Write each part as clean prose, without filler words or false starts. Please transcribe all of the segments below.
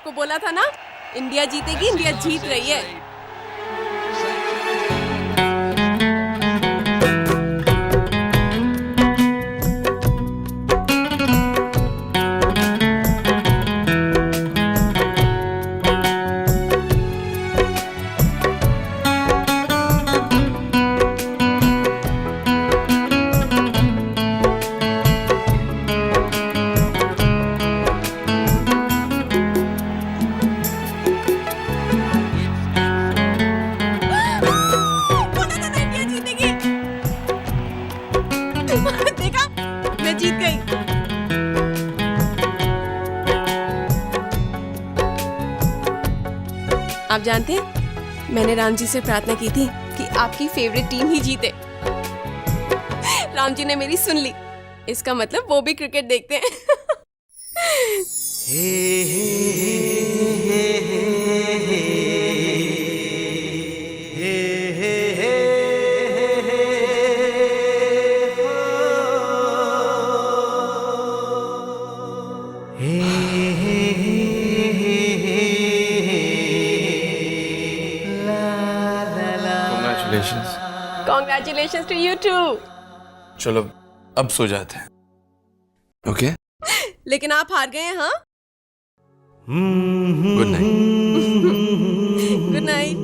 आपको बोला था ना, इंडिया जीतेगी, इंडिया जीत रही है। देखा, मैं जीत गई। आप जानते हैं, मैंने राम जी से प्रार्थना की थी कि आपकी फेवरेट टीम ही जीते। राम जी ने मेरी सुन ली। इसका मतलब वो भी क्रिकेट देखते हैं। Congratulations. Congratulations to you too. चलो अब सो जाते हैं। ओके? लेकिन आप हार गए हैं, हाँ? Good night. Good night.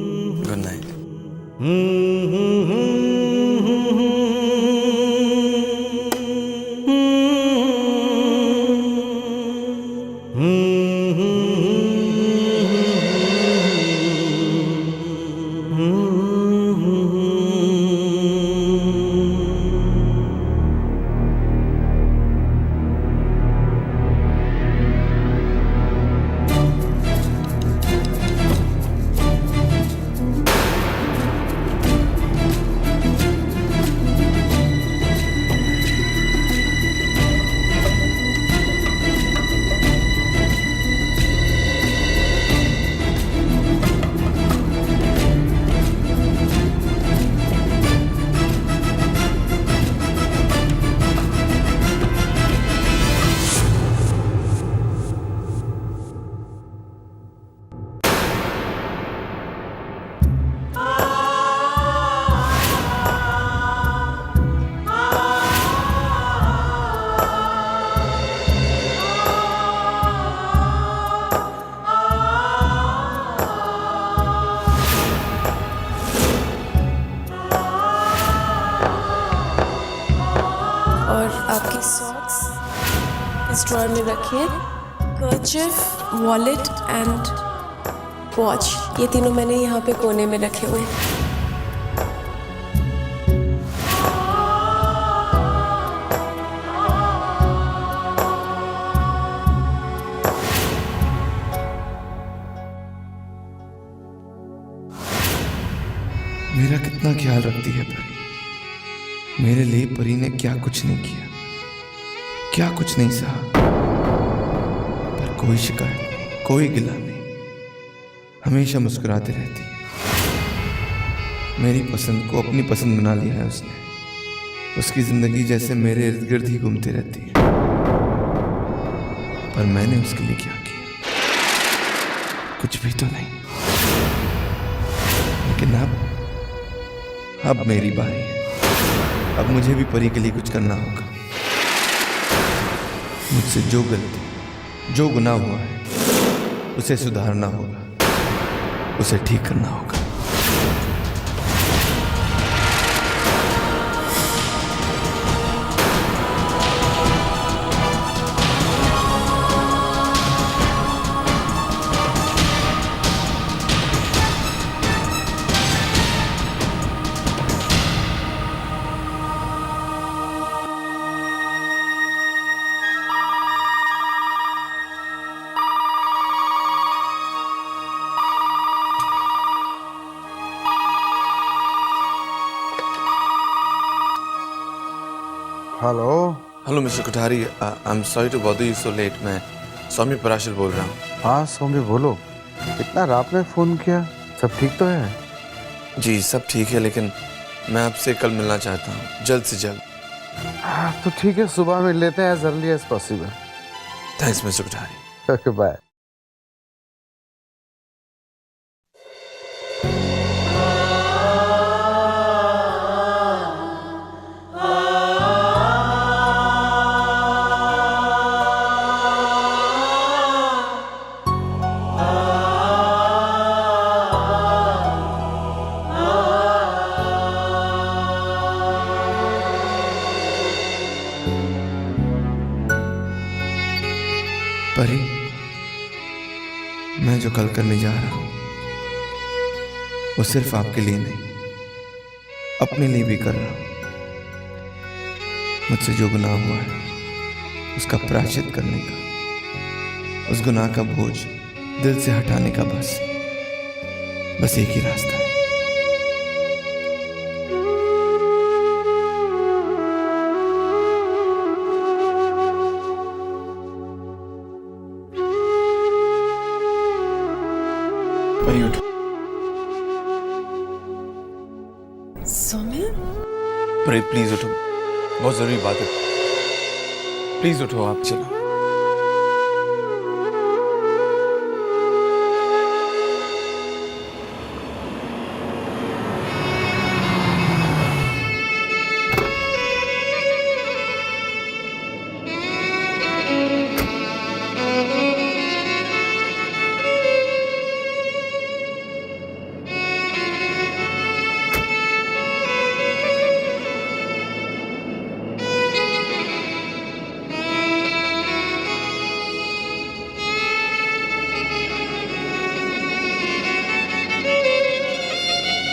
Good night. और आपकी सॉक्स इस ड्रॉअर में रखिए। कर्चिफ, वॉलेट एंड वॉच, ये तीनों मैंने यहाँ पे कोने में रखे हुए हैं। मेरा कितना ख्याल रखती है परी। मेरे लिए परी ने क्या कुछ नहीं किया, क्या कुछ नहीं सहा, पर कोई शिकायत नहीं, कोई गिला नहीं, हमेशा मुस्कुराती रहती है। मेरी पसंद को अपनी पसंद बना लिया है उसने। उसकी जिंदगी जैसे मेरे इर्द गिर्द ही घूमती रहती है। पर मैंने उसके लिए क्या किया? कुछ भी तो नहीं। लेकिन अब मेरी बारी है। अब मुझे भी परी के लिए कुछ करना होगा। मुझसे जो गलती, जो गुनाह हुआ है, उसे सुधारना होगा, उसे ठीक करना होगा। Hello hello mister Kothari, I am sorry to bother you so late. मैं स्वामी पराशर बोल रहा हूँ। हाँ सौम्य बोलो, इतना रात में फोन किया, सब ठीक तो है? जी सब ठीक है, लेकिन मैं आपसे कल मिलना चाहता हूँ, जल्द से जल्द। हाँ तो ठीक है, सुबह मिल लेते हैं as early as possible. Thanks mister Kothari. Okay bye. जो कल करने जा रहा हूं वो सिर्फ आपके लिए नहीं, अपने लिए भी कर रहा हूं। मुझसे जो गुनाह हुआ है उसका प्रायश्चित करने का, उस गुनाह का बोझ दिल से हटाने का बस एक ही रास्ता है। परी उठो। सौम्य, परी प्लीज उठो, बहुत जरूरी बात है। प्लीज उठो, आप चलो।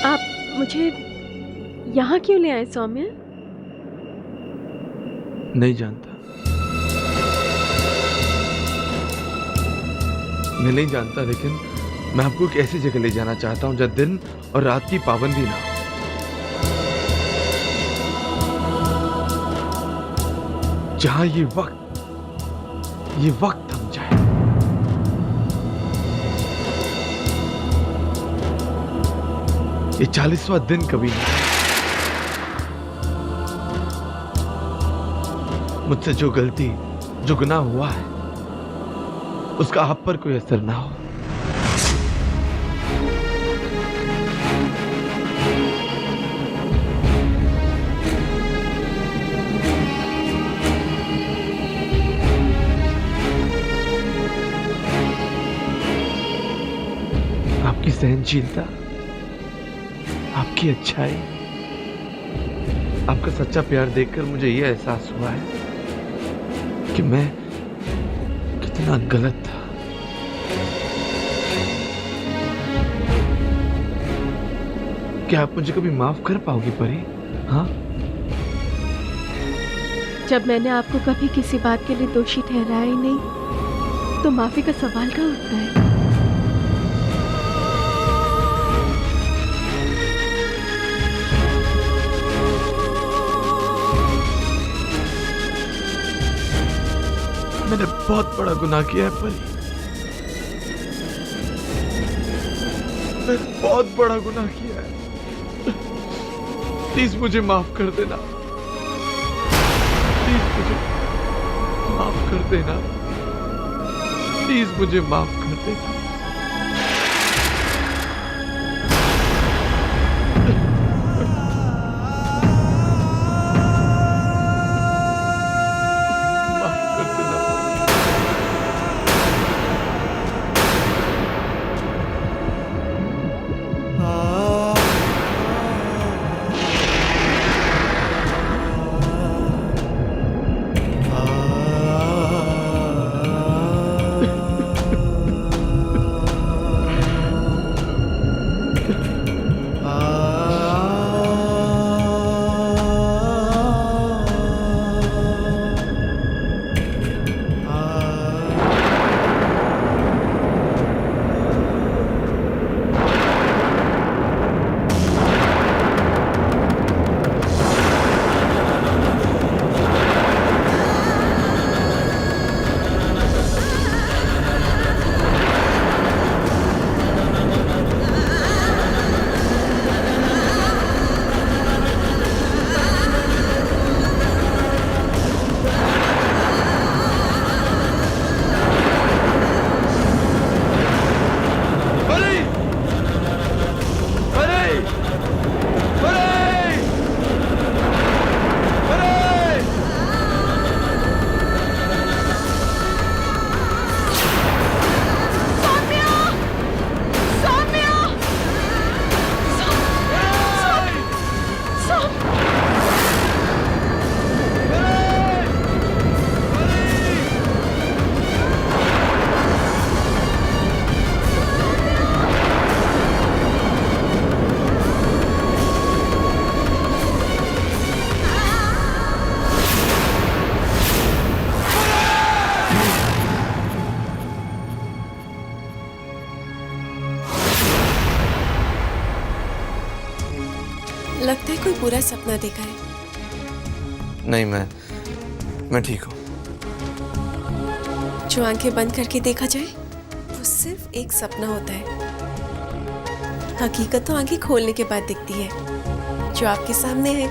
आप मुझे यहाँ क्यों ले आए सौम्य? नहीं जानता, मैं नहीं जानता, लेकिन मैं आपको एक ऐसी जगह ले जाना चाहता हूं जहां दिन और रात की पाबंदी ना हो, जहां ये वक्त थम जाए। ये 40वां दिन कभी नहीं। मुझसे जो गलती, जो गुनाह हुआ है, उसका आप पर कोई असर ना हो। आपकी सहनशीलता, आपकी अच्छाई, आपका सच्चा प्यार देखकर मुझे यह एहसास हुआ है कि मैं कितना गलत था। क्या आप मुझे कभी माफ कर पाओगी परी? हाँ, जब मैंने आपको कभी किसी बात के लिए दोषी ठहराया ही नहीं, तो माफी का सवाल कहाँ उठता है? मैंने बहुत बड़ा गुनाह किया है परी, मैंने बहुत बड़ा गुनाह किया है। प्लीज मुझे माफ कर देना, प्लीज मुझे माफ कर देना, प्लीज मुझे माफ कर देना। माफ कर देना। लगता है कोई बुरा सपना देखा है। नहीं, मैं ठीक हूँ। जो आंखें बंद करके देखा जाए वो सिर्फ एक सपना होता है। हकीकत तो आंखें खोलने के बाद दिखती है, जो आपके सामने है।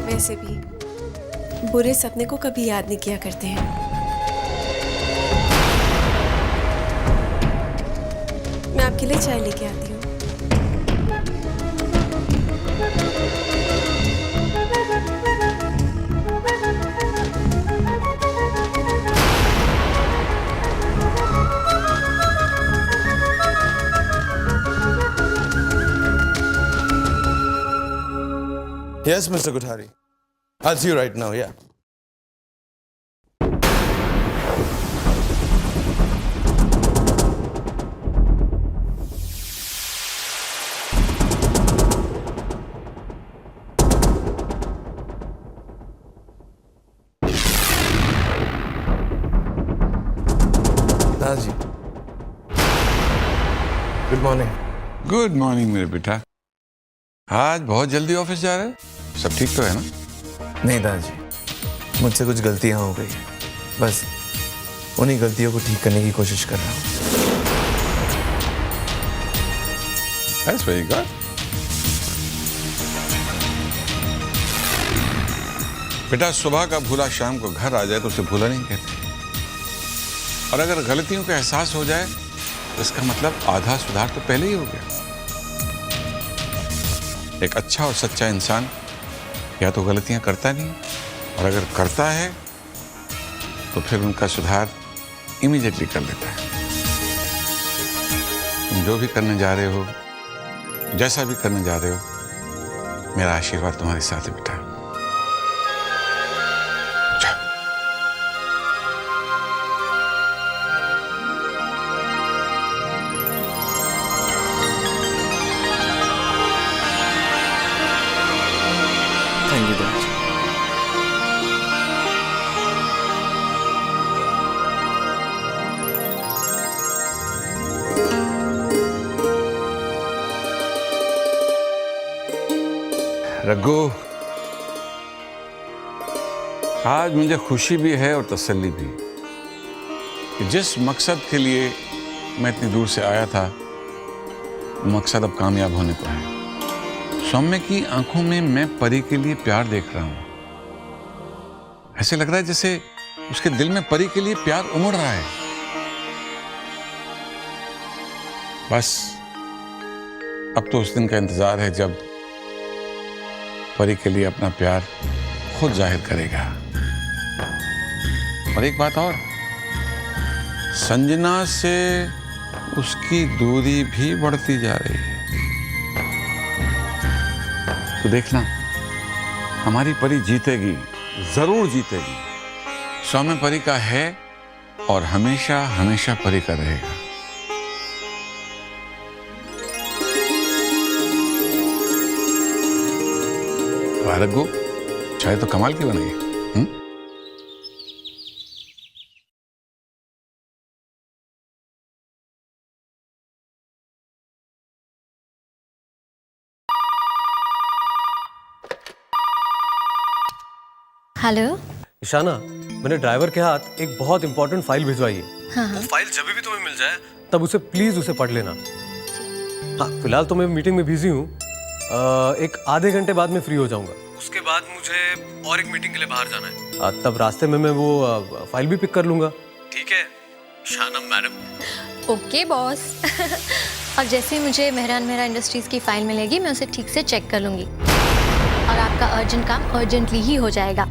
वैसे भी बुरे सपने को कभी याद नहीं किया करते हैं। मैं आपके लिए चाय लेके आती हूँ। Yes, Mr. Kothari. I'll see you right now, yeah. दादा जी, गुड मॉर्निंग। गुड मॉर्निंग मेरे बेटा। आज बहुत जल्दी ऑफिस जा रहे हो? सब ठीक तो है ना? नहीं दादाजी, मुझसे कुछ गलतियां हो गई, बस उन्हीं गलतियों को ठीक करने की कोशिश कर रहा हूँ। That's very good. बेटा, सुबह का भूला शाम को घर आ जाए तो उसे भूला नहीं कहते। और अगर गलतियों का एहसास हो जाए तो इसका मतलब आधा सुधार तो पहले ही हो गया। एक अच्छा और सच्चा इंसान या तो गलतियां करता नहीं, और अगर करता है तो फिर उनका सुधार इमीडिएटली कर लेता है। तुम जो भी करने जा रहे हो, जैसा भी करने जा रहे हो, मेरा आशीर्वाद तुम्हारे साथ है बेटा। थैंक यू दादाजी। रघु, आज मुझे खुशी भी है और तसल्ली भी कि जिस मकसद के लिए मैं इतनी दूर से आया था, मकसद अब कामयाब होने को है। सौम्य की आंखों में मैं परी के लिए प्यार देख रहा हूं। ऐसे लग रहा है जैसे उसके दिल में परी के लिए प्यार उमड़ रहा है। बस अब तो उस दिन का इंतजार है जब परी के लिए अपना प्यार खुद जाहिर करेगा। और एक बात और, संजना से उसकी दूरी भी बढ़ती जा रही है। तो देखना, हमारी परी जीतेगी, जरूर जीतेगी। सौम्य परी का है और हमेशा हमेशा परी का रहेगा। रघु, चाय तो कमाल की बनी है। हेलो। ईशाना, मैंने ड्राइवर के हाथ एक बहुत इंपॉर्टेंट फाइल भिजवाई है। हाँ। वो फाइल जब भी तुम्हें मिल जाए तब उसे प्लीज उसे पढ़ लेना। हाँ, फिलहाल तो मैं मीटिंग में बिजी हूँ। एक आधे घंटे बाद मैं फ्री हो जाऊंगा। उसके बाद मुझे और एक मीटिंग के लिए बाहर जाना है। तब रास्ते में मैं वो फाइल भी पिक कर लूंगा। ठीक है ईशाना मैडम? Okay boss. और जैसे ही मुझे मेहरान मेहरा इंडस्ट्रीज की फाइल मिलेगी, मैं उसे ठीक से चेक कर लूंगी और आपका अर्जेंट काम अर्जेंटली ही हो जाएगा।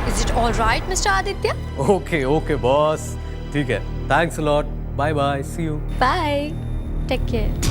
Is it all right mister Aditya? Okay okay boss, ठीक है। Thanks a lot. Bye bye, see you. Bye, take care.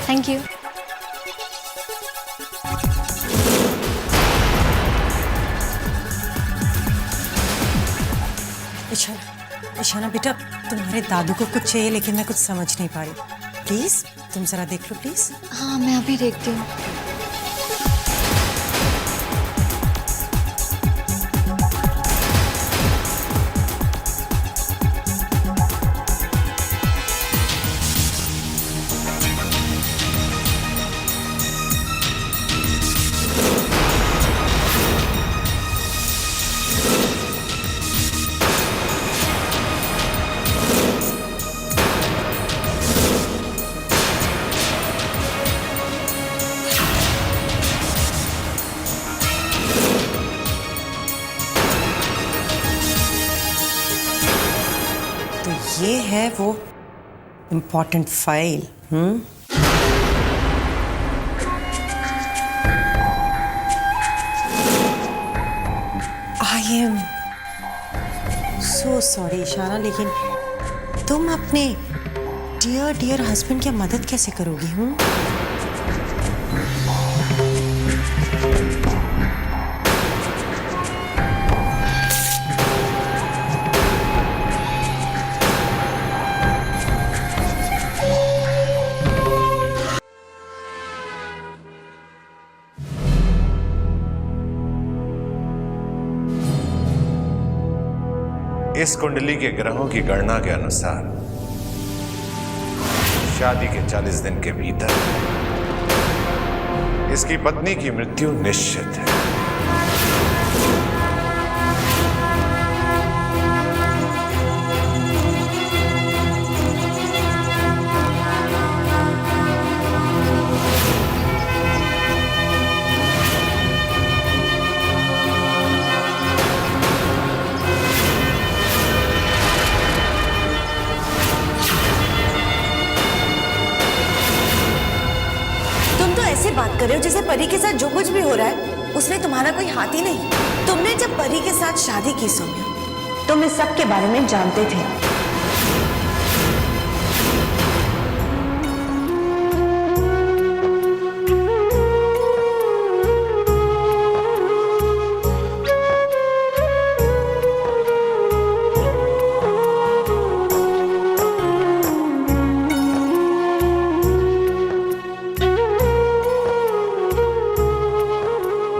Thank you. Ishana, Ishana बेटा, तुम्हारे दादू को कुछ चाहिए लेकिन मैं कुछ समझ नहीं पा रही। प्लीज तुम जरा देख लो प्लीज। हाँ मैं अभी देखती हूँ। तो ये है वो important file. I am so sorry Ishana, लेकिन तुम अपने डियर डियर हस्बैंड की मदद कैसे करोगी? इस कुंडली के ग्रहों की गणना के अनुसार शादी के 40 दिन के भीतर इसकी पत्नी की मृत्यु निश्चित है। ऐसे बात कर रहे हो जैसे परी के साथ जो कुछ भी हो रहा है उसमें तुम्हारा कोई हाथ ही नहीं। तुमने जब परी के साथ शादी की सौम्या, तुम इस सब के बारे में जानते थे।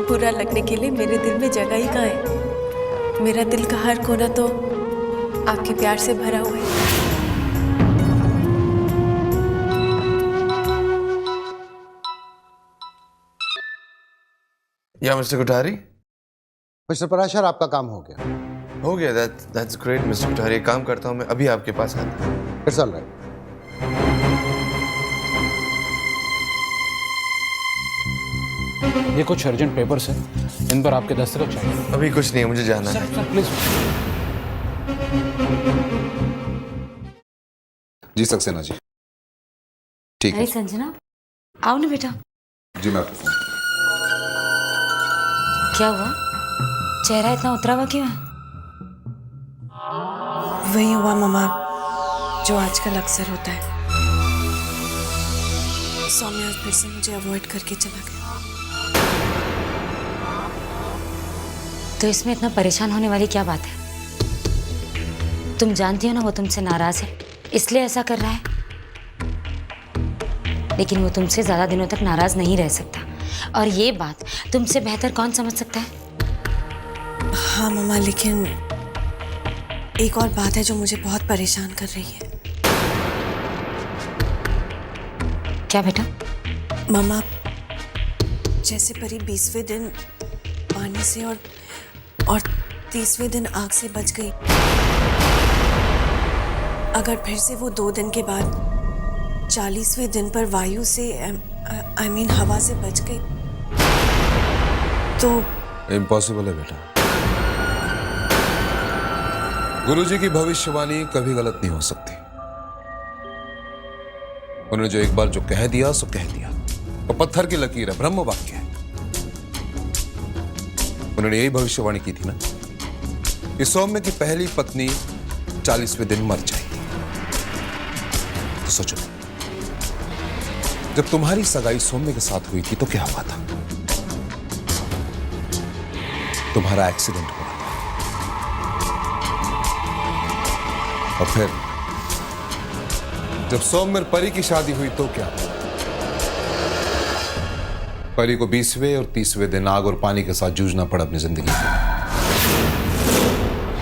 बुरा लगने के लिए मेरे दिल में जगह ही कहाँ है। मेरा दिल का हर कोना तो आपके प्यार से भरा हुआ है। या मिस्टर कोठारी? मिस्टर पराशर, आपका काम हो गया। हो गया। That's great mister Kothari. एक काम करता हूँ, मैं अभी आपके पास आता हूँ। It's all right. ये कुछ अर्जेंट पेपर्स हैं, इन पर आपके दस्तखत चाहिए। अभी कुछ नहीं है, मुझे जाना है। Sir please. जी सक्सेना जी, ठीक है। संजना, आओ ना बेटा। जी मैं आपको फोन। क्या हुआ? चेहरा इतना उतरा हुआ क्यों है? वही हुआ मम्मा जो आजकल अक्सर होता है। सौम्या फिर से मुझे अवॉइड करके चला गया। तो इसमें इतना परेशान होने वाली क्या बात है? तुम जानती हो ना वो तुमसे नाराज है, इसलिए ऐसा कर रहा है। लेकिन वो तुमसे ज्यादा दिनों तक नाराज नहीं रह सकता, और ये बात तुमसे बेहतर कौन समझ सकता है? हाँ मम्मा, लेकिन एक और बात है जो मुझे बहुत परेशान कर रही है। क्या बेटा? मम्मा, जैसे परी 20वें दिन पानी से और 30वें दिन आग से बच गई, अगर फिर से वो 2 दिन के बाद 40वें दिन पर वायु से I mean हवा से बच गई तो इम्पॉसिबल है बेटा। गुरुजी की भविष्यवाणी कभी गलत नहीं हो सकती। उन्होंने जो एक बार जो कह दिया सो कह दिया, और पत्थर की लकीर है, ब्रह्म वाक्य है। उन्होंने यही भविष्यवाणी की थी ना कि सौम्य की पहली पत्नी 40वें दिन मर जाएगी। तो सोचो, जब तुम्हारी सगाई सौम्य के साथ हुई थी तो क्या हुआ था? तुम्हारा एक्सीडेंट हुआ था। और फिर जब सौम्य और परी की शादी हुई तो क्या? परी को 20वें और 30वें दिन आग और पानी के साथ जूझना पड़ा अपनी जिंदगी में।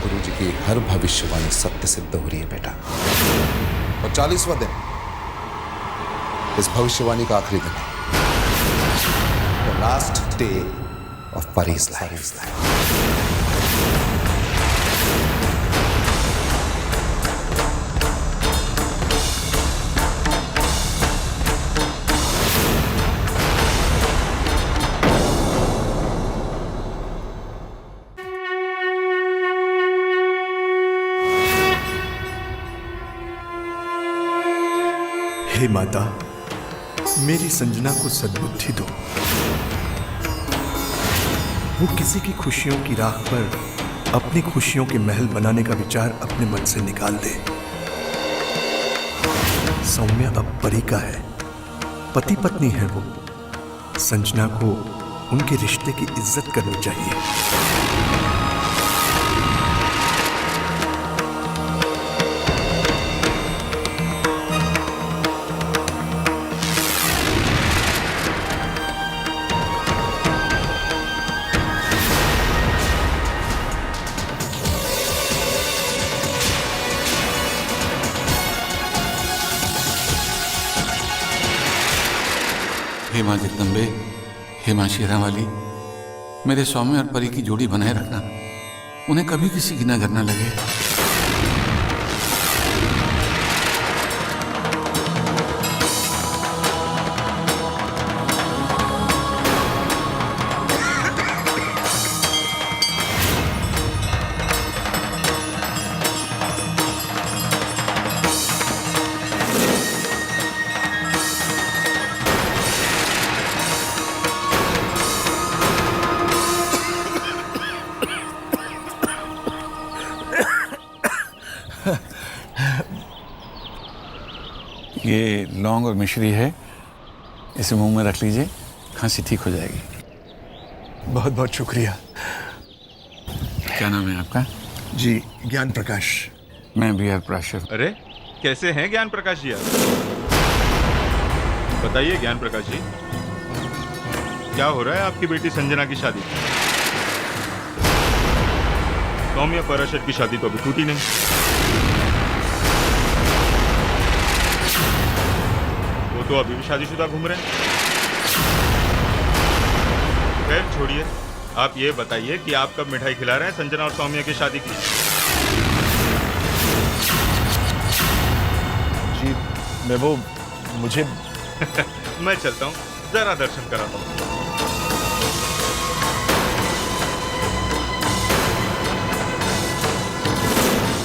गुरु जी की हर भविष्यवाणी सत्य सिद्ध हो रही है बेटा। और 40वां दिन इस भविष्यवाणी का आखिरी दिन है। The last day of Pari's life. हे माता, मेरी संजना को सद्बुद्धि दो। वो किसी की खुशियों की राह पर अपनी खुशियों के महल बनाने का विचार अपने मन से निकाल दे। सौम्या अब परी का है, पति पत्नी है वो। संजना को उनके रिश्ते की इज्जत करनी चाहिए। हे माँ जगदम्बे, हे माँ शेरा वाली, मेरे सौम्य और परी की जोड़ी बनाए रखना। उन्हें कभी किसी की नजर न लगे। ये लौंग और मिश्री है, इसे मुंह में रख लीजिए, खांसी ठीक हो जाएगी। बहुत बहुत शुक्रिया। क्या नाम है आपका? जी, ज्ञान प्रकाश। मैं बी आर प्राशर। अरे कैसे हैं ज्ञान प्रकाश जी आप? बताइए ज्ञान प्रकाश जी, क्या हो रहा है आपकी बेटी संजना की शादी? सौम्या पराशर की शादी तो अभी टूटी नहीं। वो तो अभी भी शादीशुदा घूम रहे हैं। खैर छोड़िए, आप ये बताइए कि आप कब मिठाई खिला रहे हैं संजना और सौम्या की शादी की? जी, मुझे मैं चलता हूँ, जरा दर्शन कराता हूँ।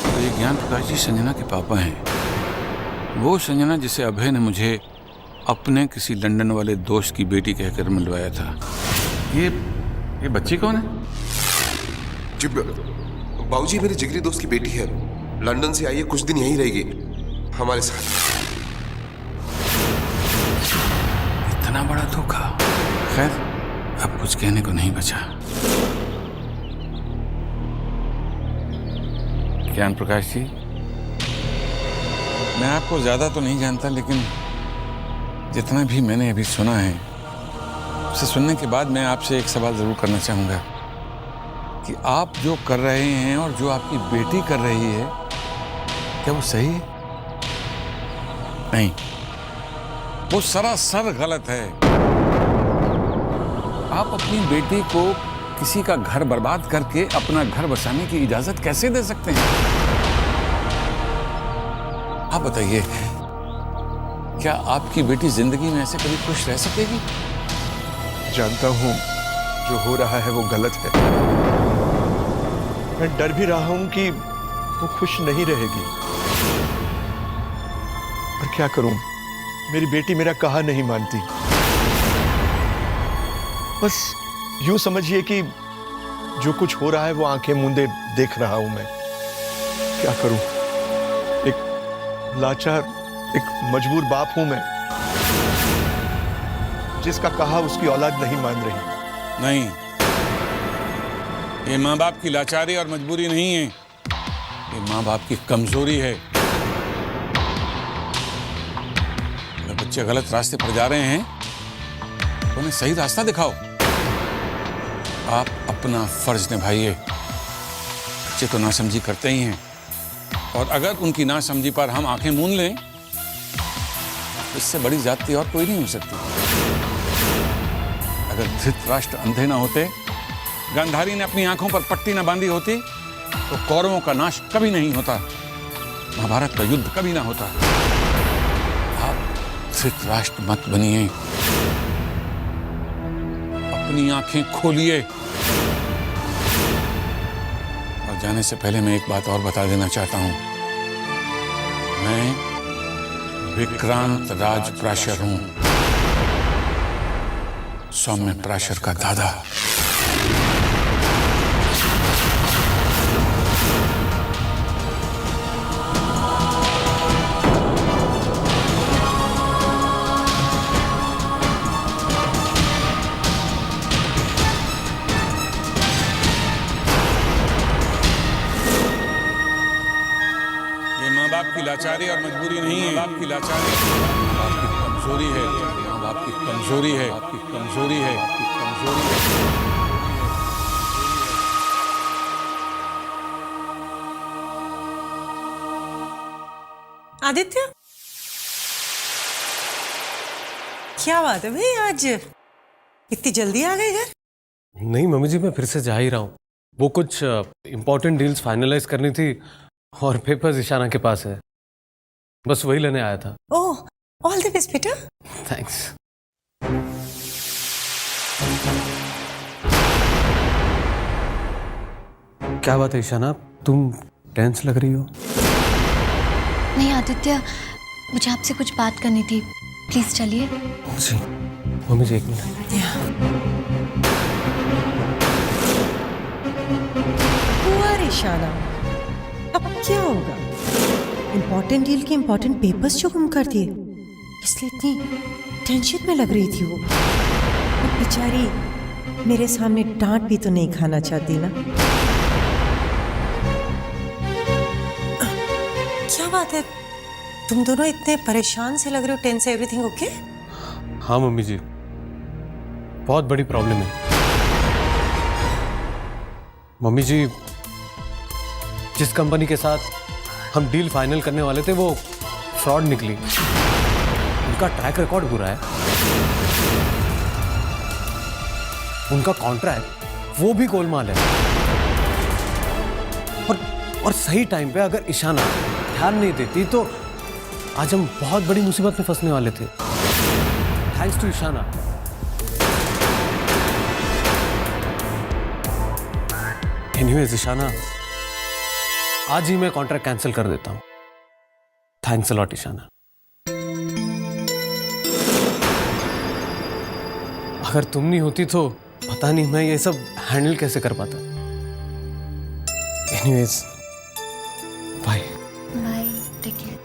तो ये ज्ञान प्रकाश जी संजना के पापा हैं। वो संजना जिसे अभय ने मुझे अपने किसी लंदन वाले दोस्त की बेटी कहकर मिलवाया था। ये बच्ची कौन है? जी बाबूजी, मेरी जिगरी दोस्त की बेटी है, लंदन से आई है, कुछ दिन यहीं रहेगी हमारे साथ। इतना बड़ा धोखा। खैर, अब कुछ कहने को नहीं बचा। ज्ञान प्रकाश जी, मैं आपको ज्यादा तो नहीं जानता, लेकिन जितना भी मैंने अभी सुना है, उसे सुनने के बाद मैं आपसे एक सवाल जरूर करना चाहूंगा कि आप जो कर रहे हैं और जो आपकी बेटी कर रही है, क्या वो सही है? नहीं, वो सरासर गलत है। आप अपनी बेटी को किसी का घर बर्बाद करके अपना घर बसाने की इजाजत कैसे दे सकते हैं? आप बताइए, क्या आपकी बेटी जिंदगी में ऐसे कभी खुश रह सकेगी? जानता हूं जो हो रहा है वो गलत है। मैं डर भी रहा हूं कि वो खुश नहीं रहेगी। पर क्या करूं, मेरी बेटी मेरा कहा नहीं मानती। बस यूं समझिए कि जो कुछ हो रहा है वो आंखें मूंदे देख रहा हूं मैं। क्या करूं, एक लाचार, एक मजबूर बाप हूं मैं। जिसका कहा उसकी औलाद नहीं मान रही। नहीं, ये माँ बाप की लाचारी और मजबूरी नहीं है, ये माँ बाप की कमजोरी है। अगर बच्चे गलत रास्ते पर जा रहे हैं तो उन्हें सही रास्ता दिखाओ। आप अपना फर्ज निभाइए। बच्चे तो नासमझी करते ही हैं, और अगर उनकी नासमझी पर हम आंखें मूंद लें, इससे बड़ी जाति और कोई नहीं हो सकती। अगर धृतराष्ट्र अंधे ना होते, गांधारी ने अपनी आंखों पर पट्टी न बांधी होती, तो कौरवों का नाश कभी नहीं होता, महाभारत का युद्ध कभी ना होता। आप धृतराष्ट्र मत बनिए, अपनी आंखें खोलिए। और जाने से पहले मैं एक बात और बता देना चाहता हूं। मैं विक्रांत राजप्राशर हूं, सौम्य प्राशर का दादा। की लाचारी और मजबूरी नहीं है, माँ बाप की लाचारी, माँ बाप की कमजोरी है, माँ बाप की कमजोरी है, आपकी कमजोरी है, आपकी कमजोरी है। आदित्य, क्या बात है भाई, आज इतनी जल्दी आ गए घर? नहीं मम्मी जी, मैं फिर से जा ही रहा हूँ। वो कुछ इंपॉर्टेंट डील्स फाइनलाइज करनी थी और पेपर्स ईशाना के पास है, बस वही लेने आया था। ओह, ऑल द बेस्ट बेटा। थैंक्स। क्या बात है ईशाना, तुम टेंस लग रही हो? नहीं आदित्य, मुझे आपसे कुछ बात करनी थी, प्लीज चलिए। जी मम्मी जी, एक मिनट। हुआ ईशाना, अब क्या होगा? इम्पोर्टेंट डील के इम्पोर्टेंट पेपर्स जो गुम कर दिए, इसलिए इतनी टेंशन में लग रही थी वो बेचारी मेरे सामने डांट भी तो नहीं खाना चाहती ना। क्या बात है, तुम दोनों इतने परेशान से लग रहे हो? Tense, everything okay? हाँ मम्मी जी, बहुत बड़ी प्रॉब्लम है। मम्मी जी, जिस कंपनी के साथ हम डील फाइनल करने वाले थे वो फ्रॉड निकली। उनका ट्रैक रिकॉर्ड बुरा है, उनका कॉन्ट्रैक्ट वो भी गोलमाल है, और सही टाइम पे अगर ईशाना ध्यान नहीं देती तो आज हम बहुत बड़ी मुसीबत में फंसने वाले थे। Thanks to Ishana. Anyways Ishana, आज ही मैं कॉन्ट्रैक्ट कैंसिल कर देता हूं। Thanks a lot Ishana. अगर तुम नहीं होती तो पता नहीं मैं ये सब हैंडल कैसे कर पाता। Anyways, bye. Bye, take care.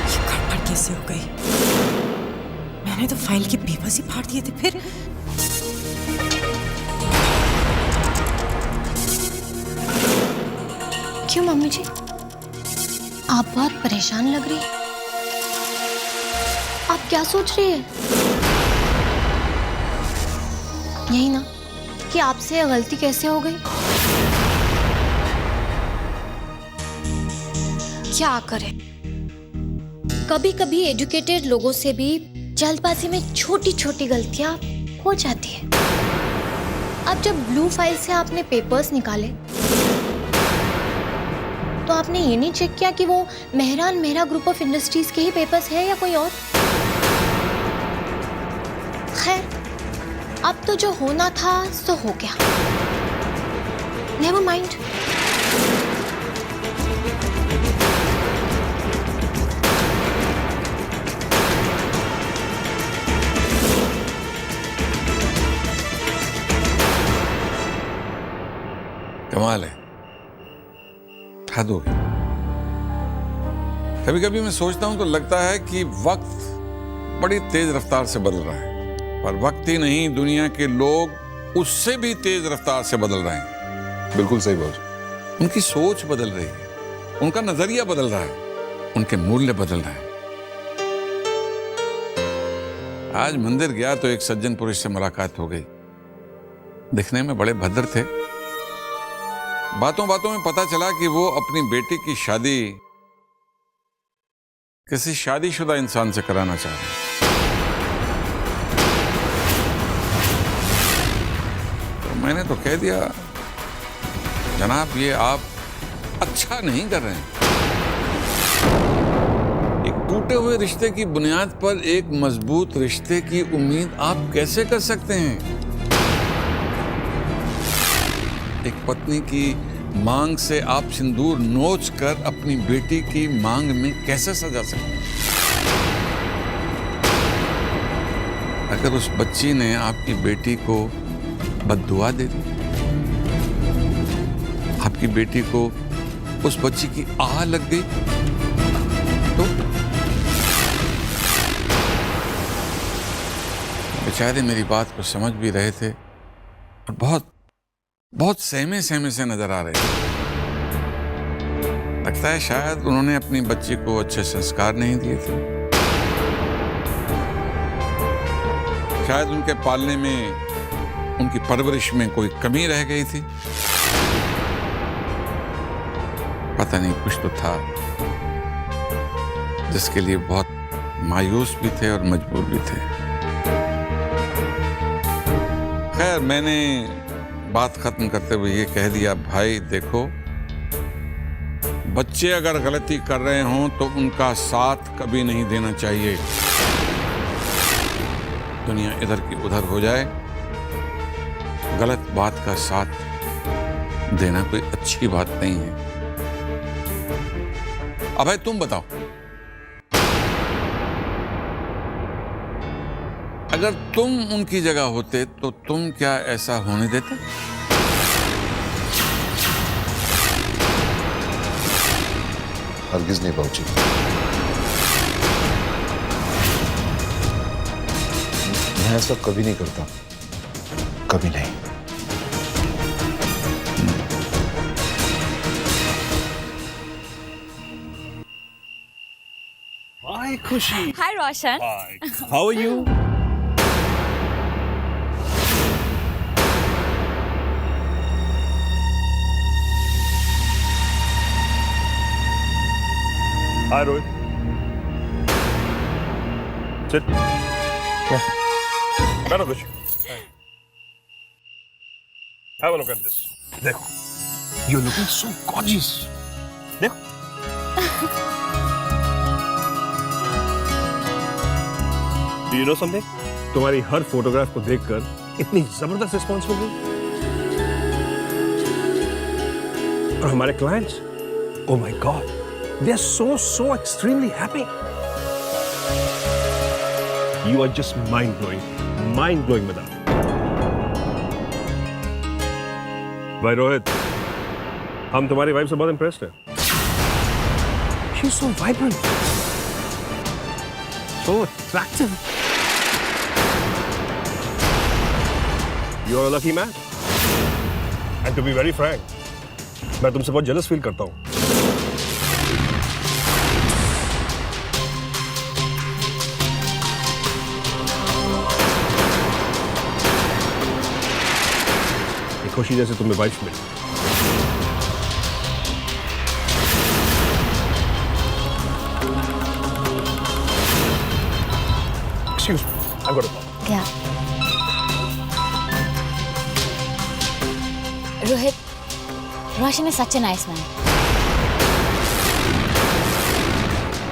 ये गड़बड़ कैसे हो गई? मैंने तो फाइल के पेपर्स ही फाड़ दिए थे। फिर क्यों मम्मी जी, आप बहुत परेशान लग रही हैं। आप क्या सोच रही है? यही ना कि आपसे यह गलती कैसे हो गई। क्या करें, कभी कभी एजुकेटेड लोगों से भी जल्दबाजी में छोटी छोटी गलतियां हो जाती है। अब जब ब्लू फाइल से आपने पेपर्स निकाले तो आपने ये नहीं चेक किया कि वो Mehran Mehra group of industries के ही पेपर्स है या कोई और। खैर, अब तो जो होना था सो हो गया। Never mind. कमाल है, उठा दोगे? कभी कभी मैं सोचता हूं तो लगता है कि वक्त बड़ी तेज रफ्तार से बदल रहा है, पर वक्त ही नहीं, दुनिया के लोग उससे भी तेज रफ्तार से बदल रहे हैं। बिल्कुल सही बोल रहे। उनकी सोच बदल रही है, उनका नजरिया बदल रहा है, उनके मूल्य बदल रहे हैं। आज मंदिर गया तो एक सज्जन पुरुष से मुलाकात हो गई। दिखने में बड़े भद्र थे। बातों बातों में पता चला कि वो अपनी बेटी की शादी किसी शादीशुदा इंसान से कराना चाह रहे हैं। तो मैंने तो कह दिया, जनाब ये आप अच्छा नहीं कर रहे हैं। एक टूटे हुए रिश्ते की बुनियाद पर एक मजबूत रिश्ते की उम्मीद आप कैसे कर सकते हैं? एक पत्नी की मांग से आप सिंदूर नोच कर अपनी बेटी की मांग में कैसे सजा सकते हैं? अगर उस बच्ची ने आपकी बेटी को बद्दुआ दे दी, आपकी बेटी को उस बच्ची की आह लग गई, तो बेचारे मेरी बात को समझ भी रहे थे और बहुत सहमे से नजर आ रहे थे। लगता है शायद उन्होंने अपनी बच्ची को अच्छे संस्कार नहीं दिए थे, शायद उनके पालने में, उनकी परवरिश में कोई कमी रह गई थी। पता नहीं, कुछ तो था जिसके लिए बहुत मायूस भी थे और मजबूर भी थे। खैर, मैंने बात खत्म करते हुए ये कह दिया, भाई देखो, बच्चे अगर गलती कर रहे हों तो उनका साथ कभी नहीं देना चाहिए। दुनिया इधर की उधर हो जाए, गलत बात का साथ देना कोई अच्छी बात नहीं है। अब भाई तुम बताओ, अगर तुम उनकी जगह होते तो तुम क्या ऐसा होने देते? हरगिज नहीं पहुंची। मैं ऐसा कभी नहीं करता, कभी नहीं। Hi, Khushi. Hi, Roshan. Hi. How are you? Hi, Rohit. Sit. बैठो कुछ। Have a look at this. देखो, you're looking so gorgeous. देखो। Do you know something? तुम्हारी हर फोटोग्राफ को देखकर इतनी जबरदस्त रिस्पॉन्स मिल रही। और हमारे clients, oh my God, they are so extremely happy. You are just mind-blowing, madam. भाई रोहित, हम तुम्हारी वाइफ से बहुत इम्प्रेस्ड हैं। She's so vibrant, so attractive. You're a lucky man. And to be very frank, मैं तुमसे बहुत jealous फील करता हूँ। खुशी जैसे तुम्हें wife milli. Excuse me, I've got a call. क्या? Rohit, Roshan is such a nice man.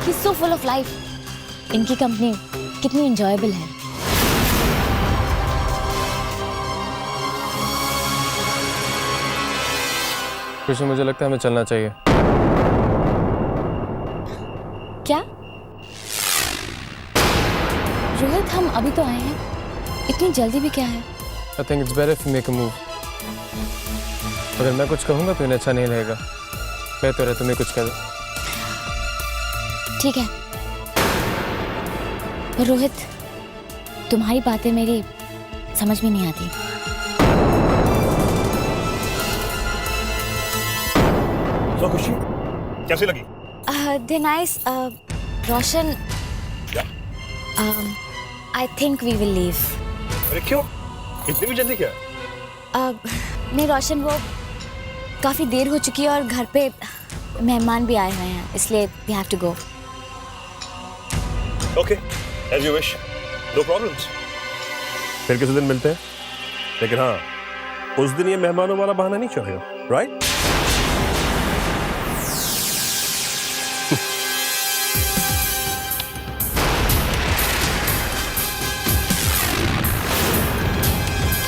He's so full of life. इनकी कंपनी कितनी enjoyable है। खुशी, मुझे लगता है हमें चलना चाहिए। क्या? रोहित, हम अभी तो आए हैं, इतनी जल्दी भी क्या है? I think it's better if we make a move. अगर मैं कुछ कहूँगा तो इन्हें अच्छा नहीं लगेगा। मैं तो तुम्हें कुछ कह दूँ। ठीक है। पर रोहित, तुम्हारी बातें मेरी समझ में नहीं आती। तो खुशी कैसी लगी? They're nice. Roshan, I think we will leave. अरे क्यों? इतनी भी जल्दी क्या? नहीं रोशन, वो काफी देर हो चुकी है और घर पे मेहमान भी आए हुए हैं, इसलिए we have to go. Okay, as you wish. No problems. फिर किसी दिन मिलते हैं। लेकिन हाँ, उस दिन ये मेहमानों वाला बहाना नहीं चलेगा, right?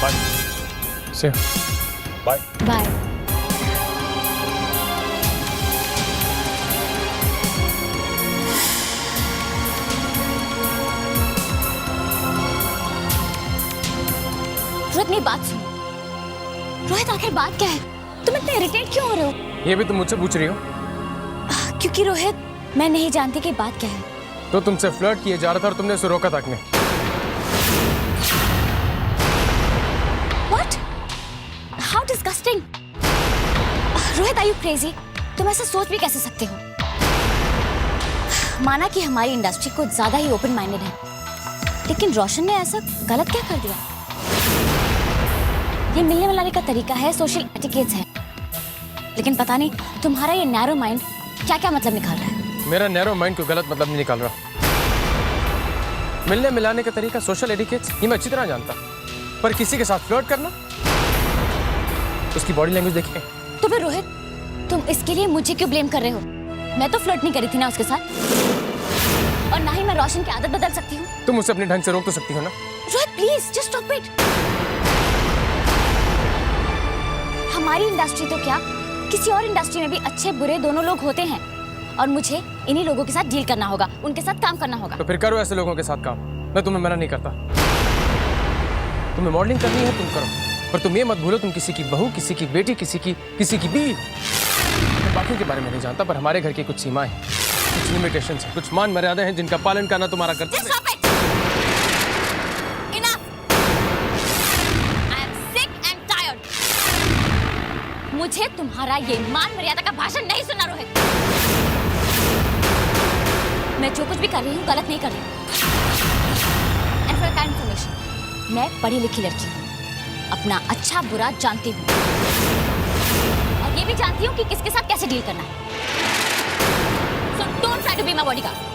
Bye. See you. Bye. Bye. Rohit, मेरी बात सुनो। रोहित, आखिर बात क्या है? तुम इतने इरिटेट क्यों हो रहे हो? ये भी तुम मुझसे पूछ रही हो? क्योंकि रोहित, मैं नहीं जानती कि बात क्या है। तो तुमसे फ्लर्ट किए जा रहा था और तुमने उसे रोका तक नहीं। What? How disgusting! Rohit, are you crazy? तुम ऐसा सोच भी कैसे सकते हो? माना कि हमारी इंडस्ट्री कुछ ज्यादा ही ओपन माइंडेड है, लेकिन रोशन ने ऐसा गलत क्या कर दिया? ये मिलने मिलाने का तरीका है, सोशल एटिकेट्स है, लेकिन पता नहीं तुम्हारा ये नैरो माइंड क्या क्या मतलब निकाल रहा है। मेरा नैरो माइंड कोई गलत मतलब नहीं निकाल रहा। मिलने मिलाने का तरीका, सोशल एटिकेट्स, ये मैं अच्छी तरह जानता, पर किसी के साथ फ्लर्ट करना, उसकी बॉडी लैंग्वेज देखिए। तो फिर रोहित, तुम इसके लिए मुझे क्यों ब्लेम कर रहे हो? मैं तो फ्लर्ट नहीं करी थी ना उसके साथ, और ना ही मैं रोशन की आदत बदल सकती हूँ। तुम उसे अपने ढंग से रोक तो सकती हो ना? Rohit please just stop it. हमारी इंडस्ट्री तो क्या, किसी और इंडस्ट्री में भी अच्छे बुरे दोनों लोग होते हैं, और मुझे इन्हीं लोगों के साथ डील करना होगा, उनके साथ काम करना होगा। तो फिर करो ऐसे लोगों के साथ काम, मैं तुम्हें मना नहीं करता। तुम्हें मॉडलिंग करनी है तुम करो, पर तुम ये मत भूलो तुम किसी की बहू, किसी की बेटी, किसी की बीवी हो। मैं बाकी के बारे में नहीं जानता, पर हमारे घर की कुछ सीमाएं, कुछ लिमिटेशंस हैं, कुछ मान मर्यादा हैं जिनका पालन करना तुम्हारा कर्तव्य है। मुझे तुम्हारा ये मान मर्यादा का भाषण नहीं सुनना रोहित। मैं जो कुछ भी कर रही हूँ गलत नहीं कर रही हूँ। एंड फॉर योर इन्फॉर्मेशन, मैं पढ़ी लिखी लड़की हूँ, अपना अच्छा बुरा जानती हूँ, और ये भी जानती हूँ कि किसके साथ कैसे डील करना है। So don't try to be my bodyguard.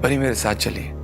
Pari मेरे साथ चलिए।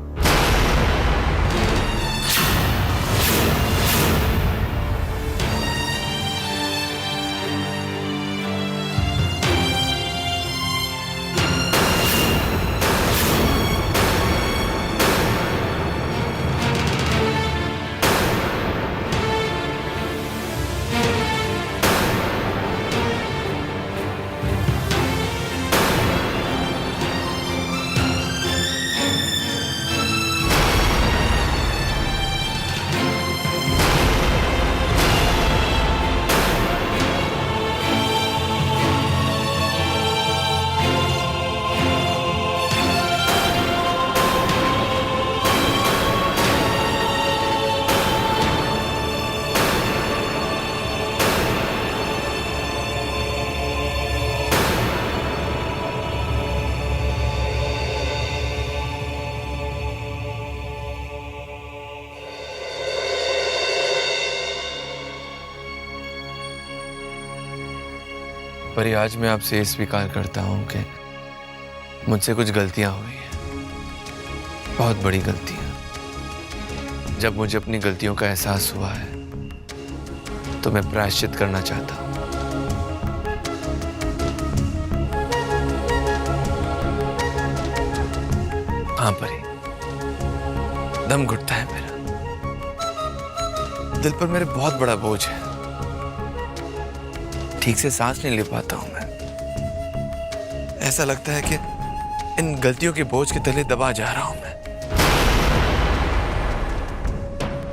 परी, आज मैं आपसे ये स्वीकार करता हूँ कि मुझसे कुछ गलतियाँ हुई हैं, बहुत बड़ी गलतियाँ। जब मुझे अपनी गलतियों का एहसास हुआ है तो मैं प्रायश्चित करना चाहता हूँ। हाँ परी, दम घुटता है मेरा, दिल पर मेरे बहुत बड़ा बोझ है, ठीक से सांस नहीं ले पाता हूं मैं। ऐसा लगता है कि इन गलतियों के बोझ के तले दबा जा रहा हूं मैं।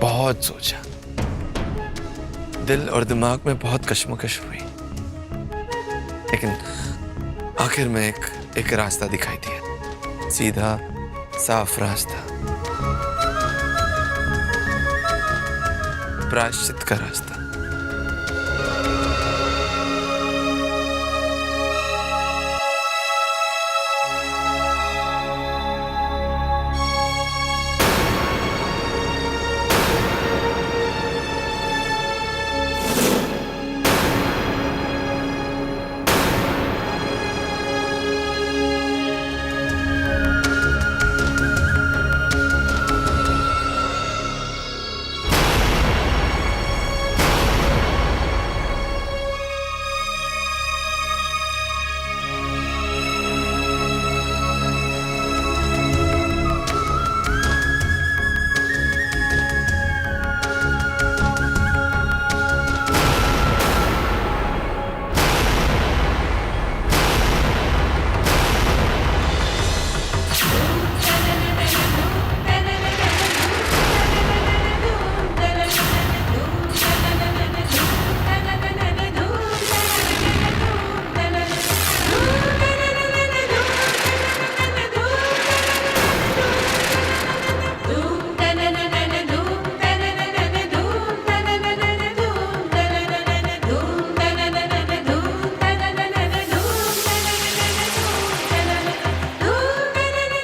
बहुत सोचा, दिल और दिमाग में बहुत कश्मकश हुई, लेकिन आखिर में एक रास्ता दिखाई दिया, सीधा साफ रास्ता, प्रायश्चित का रास्ता।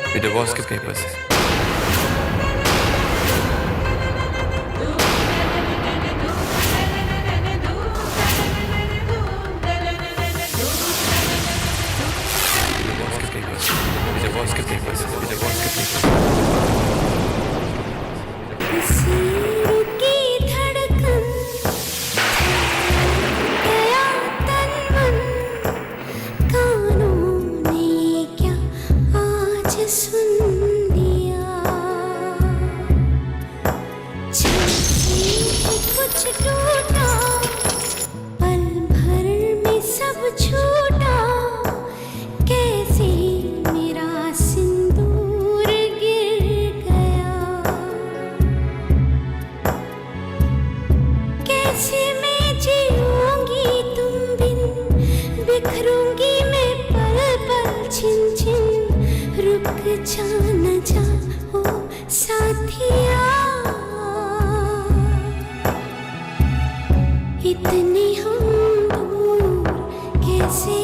ये डिवोर्स के पेपर्स हैं। डिवोर्स के पेपर्स जान जा ओ साथिया, इतनी हम दूर कैसे